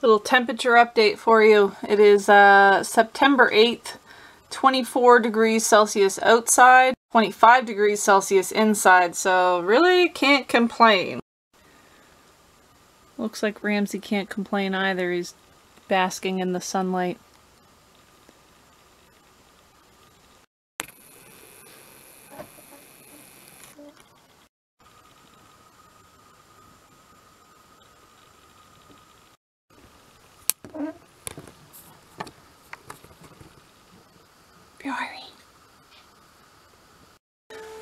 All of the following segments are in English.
Little temperature update for you. It is September 8th, 24 degrees Celsius outside, 25 degrees Celsius inside, so really can't complain. Looks like Ramsey can't complain either. He's basking in the sunlight.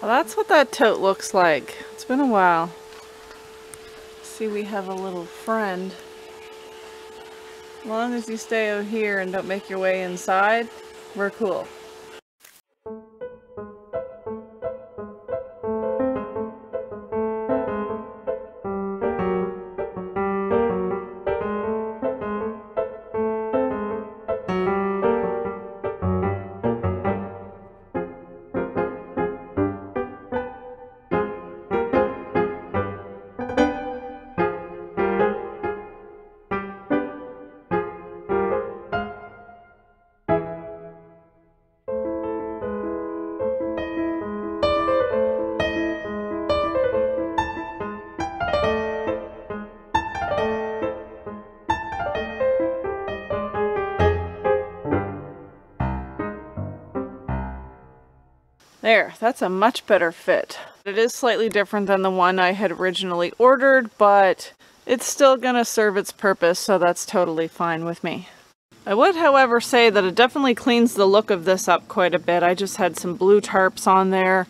Well, that's what that tote looks like. It's been a while. See, we have a little friend. As long as you stay out here and don't make your way inside, we're cool. There, that's a much better fit. It is slightly different than the one I had originally ordered, but it's still gonna serve its purpose, so that's totally fine with me. I would, however, say that it definitely cleans the look of this up quite a bit. I just had some blue tarps on there,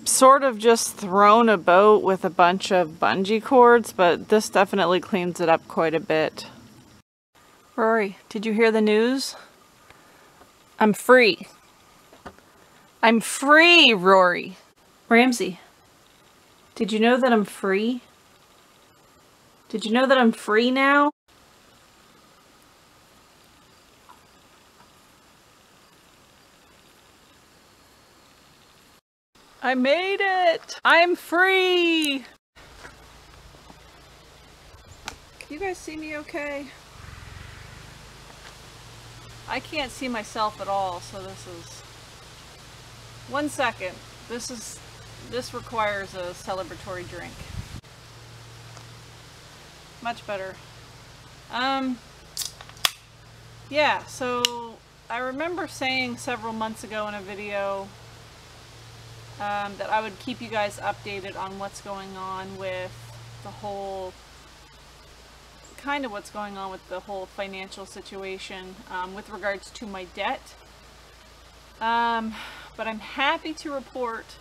sort of just thrown about with a bunch of bungee cords, but this definitely cleans it up quite a bit. Rory, did you hear the news? I'm free. I'm free, Rory. Ramsey, did you know that I'm free? Did you know that I'm free now? I made it! I'm free! Can you guys see me okay? I can't see myself at all, so this is... 1 second. This requires a celebratory drink. Much better. Yeah, so I remember saying several months ago in a video that I would keep you guys updated on what's going on with the whole, what's going on with the whole financial situation with regards to my debt. But I'm happy to report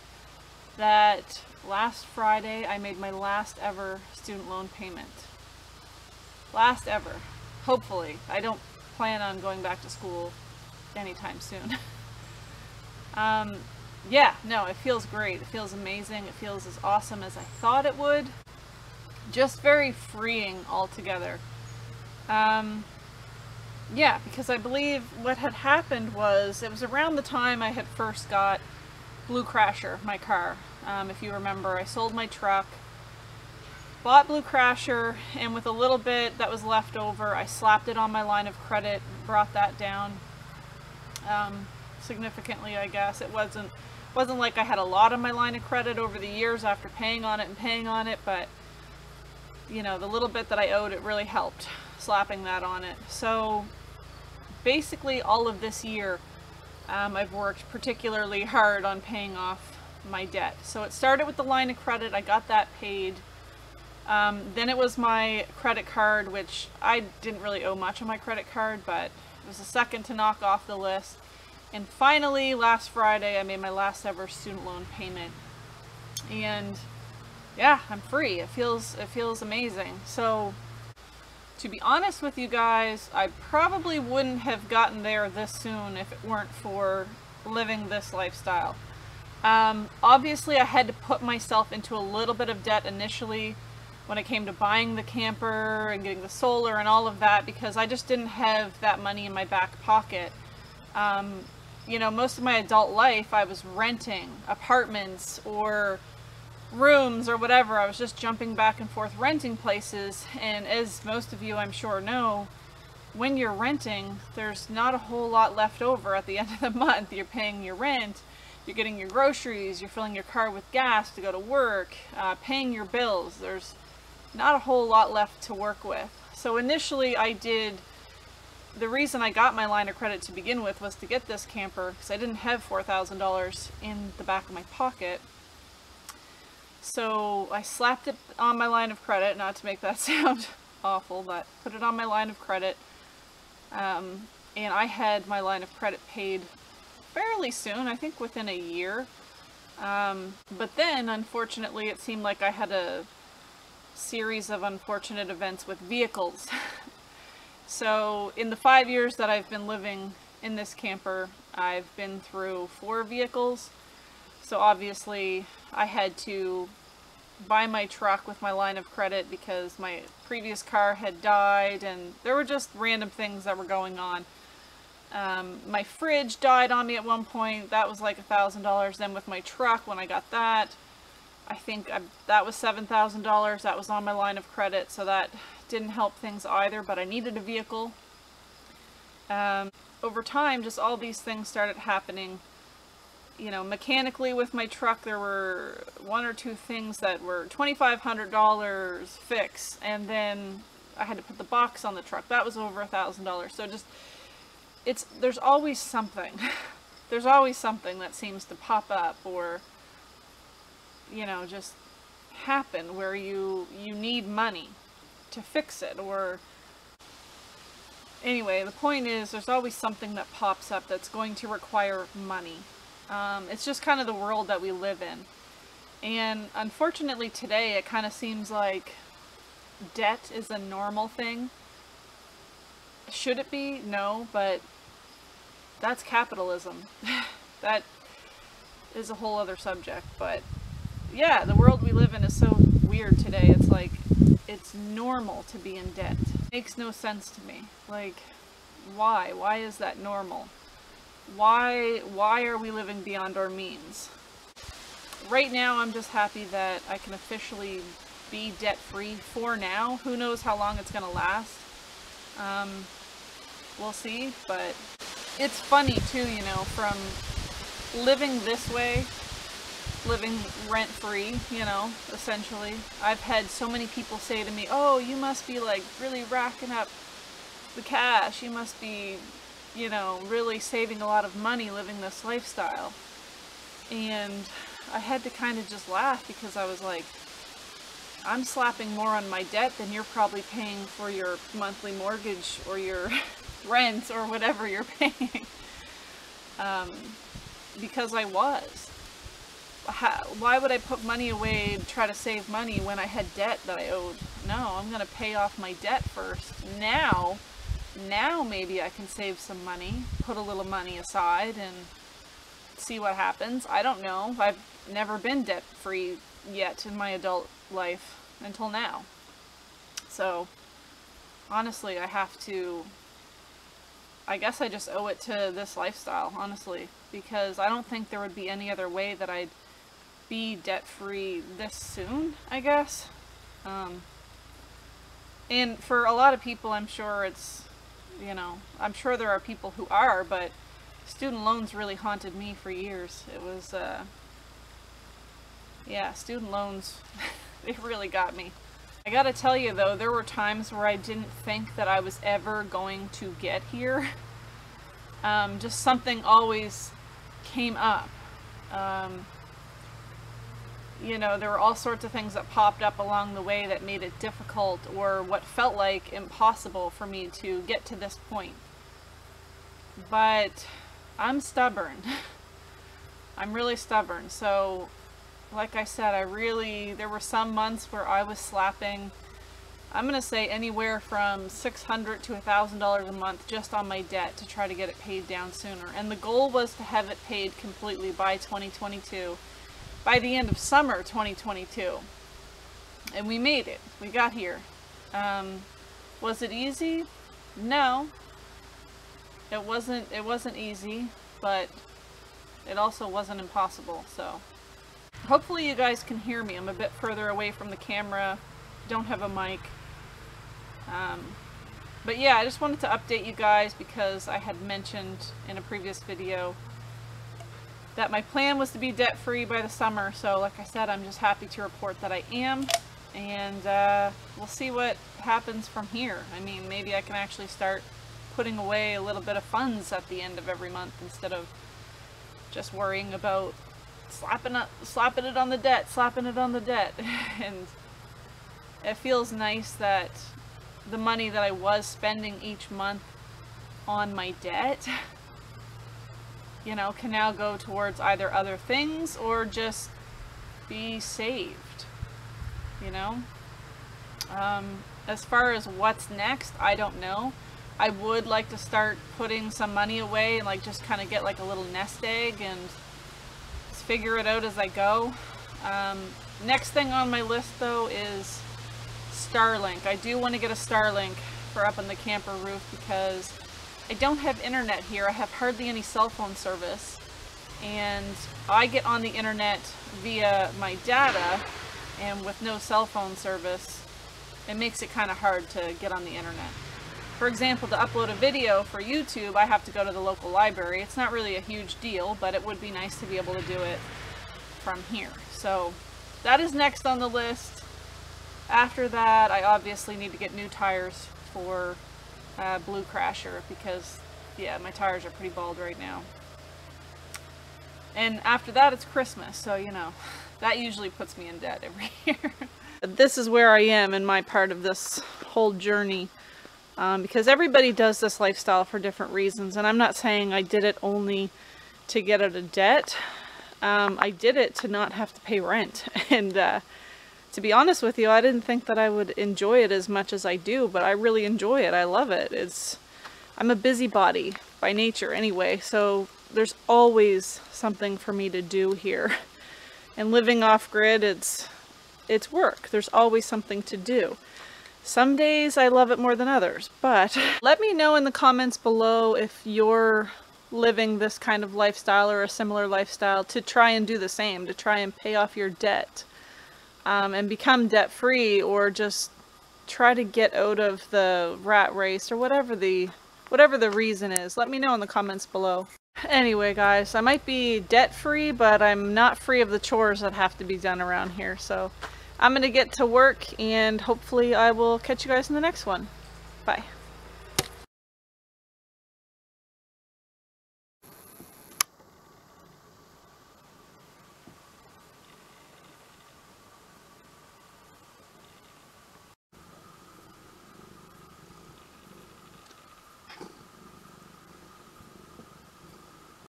that last Friday I made my last ever student loan payment. Last ever. Hopefully. I don't plan on going back to school anytime soon. Yeah, no, it feels great. It feels amazing. It feels as awesome as I thought it would. Just very freeing altogether. Yeah, because I believe what had happened was, it was around the time I had first got Blue Crasher, my car. If you remember, I sold my truck, bought Blue Crasher, and with a little bit that was left over, I slapped it on my line of credit, brought that down significantly, I guess. It wasn't like I had a lot on my line of credit over the years after paying on it, but you know, the little bit that I owed, it really helped slapping that on it. So basically all of this year I've worked particularly hard on paying off my debt. So it started with the line of credit. I got that paid. Then it was my credit card, which I didn't really owe much on my credit card, but it was the second to knock off the list. And finally last Friday I made my last ever student loan payment, and yeah, I'm free. It feels amazing. So to be honest with you guys, I probably wouldn't have gotten there this soon if it weren't for living this lifestyle. Obviously I had to put myself into a little bit of debt initially when it came to buying the camper and getting the solar and all of that, because I just didn't have that money in my back pocket. You know, most of my adult life I was renting apartments or rooms or whatever. I was just jumping back and forth renting places, and as most of you I'm sure know, when you're renting, there's not a whole lot left over at the end of the month. You're paying your rent, you're getting your groceries, you're filling your car with gas to go to work, paying your bills. There's not a whole lot left to work with. So initially the reason I got my line of credit to begin with was to get this camper, because I didn't have $4,000 in the back of my pocket. So I slapped it on my line of credit, not to make that sound awful, but put it on my line of credit. And I had my line of credit paid fairly soon, I think within a year. But then, unfortunately, it seemed like I had a series of unfortunate events with vehicles. So in the 5 years that I've been living in this camper, I've been through 4 vehicles. So obviously I had to buy my truck with my line of credit because my previous car had died, and there were just random things that were going on. My fridge died on me at one point. That was like $1,000. Then with my truck, when I got that, I think that was $7,000. That was on my line of credit, so that didn't help things either, but I needed a vehicle. Over time, just all these things started happening. You know, mechanically with my truck, there were 1 or 2 things that were $2,500 fix, and then I had to put the box on the truck. That was over $1,000. So just, there's always something. There's always something that seems to pop up, or, you know, just happen where you need money to fix it, or anyway, the point is there's always something that pops up that's going to require money. It's just kind of the world that we live in. And unfortunately today it kind of seems like debt is a normal thing. Should it be? No, but that's capitalism. That is a whole other subject. But yeah, the world we live in is so weird today. It's like, it's normal to be in debt. It makes no sense to me. Like, why? Why is that normal? Why are we living beyond our means? Right now, I'm just happy that I can officially be debt-free for now. Who knows how long it's going to last? We'll see, but it's funny too, you know, from living this way, living rent-free, you know, essentially. I've had so many people say to me, oh, you must be like really racking up the cash. You must be, you know, really saving a lot of money living this lifestyle. And I had to kind of just laugh, because I was like, I'm slapping more on my debt than you're probably paying for your monthly mortgage or your rent or whatever you're paying. Because I was. Why would I put money away to try to save money when I had debt that I owed? No, I'm going to pay off my debt first. Now maybe I can save some money, put a little money aside and see what happens. I don't know. I've never been debt-free yet in my adult life until now. So honestly, I guess I just owe it to this lifestyle, honestly, because I don't think there would be any other way that I'd be debt-free this soon, I guess. And for a lot of people, I'm sure it's, you know, I'm sure there are people who are, but student loans really haunted me for years. It was, yeah, student loans, they really got me. I gotta tell you though, there were times where I didn't think that I was ever going to get here. Just something always came up. You know, there were all sorts of things that popped up along the way that made it difficult, or what felt like impossible for me to get to this point. But I'm stubborn. I'm really stubborn. So, like I said, there were some months where I was slapping, I'm going to say anywhere from $600 to $1,000 a month just on my debt to try to get it paid down sooner. And the goal was to have it paid completely by 2022. By the end of summer 2022. And we made it. We got here. Was it easy? No. It wasn't easy, but it also wasn't impossible. So Hopefully you guys can hear me. I'm a bit further away from the camera. Don't have a mic. But yeah, I just wanted to update you guys because I had mentioned in a previous video that my plan was to be debt-free by the summer. So like I said, I'm just happy to report that I am. And we'll see what happens from here. I mean, maybe I can actually start putting away a little bit of funds at the end of every month instead of just worrying about slapping it on the debt. And it feels nice that the money that I was spending each month on my debt, you know, can now go towards either other things or just be saved, you know. As far as what's next, I don't know. I would like to start putting some money away and like just kind of get like a little nest egg and just figure it out as I go. Next thing on my list though is Starlink. I do want to get a Starlink for up on the camper roof because I don't have internet here. I have hardly any cell phone service, and I get on the internet via my data, and with no cell phone service it makes it kind of hard to get on the internet. For example, to upload a video for YouTube I have to go to the local library. It's not really a huge deal, but it would be nice to be able to do it from here. So that is next on the list. After that, I obviously need to get new tires for Blue Crasher because, yeah, my tires are pretty bald right now. And after that, it's Christmas, so, you know, that usually puts me in debt every year. This is where I am in my part of this whole journey, because everybody does this lifestyle for different reasons, and I'm not saying I did it only to get out of debt. I did it to not have to pay rent, and to be honest with you, I didn't think that I would enjoy it as much as I do, but I really enjoy it. I love it. I'm a busybody by nature anyway, so there's always something for me to do here. And living off-grid, it's work. There's always something to do. Some days I love it more than others, but let me know in the comments below if you're living this kind of lifestyle or a similar lifestyle to try and do the same, to try and pay off your debt. And become debt-free, or just try to get out of the rat race, or whatever the reason is. Let me know in the comments below. Anyway guys, I might be debt-free, but I'm not free of the chores that have to be done around here. So I'm gonna get to work, and hopefully I will catch you guys in the next one. Bye.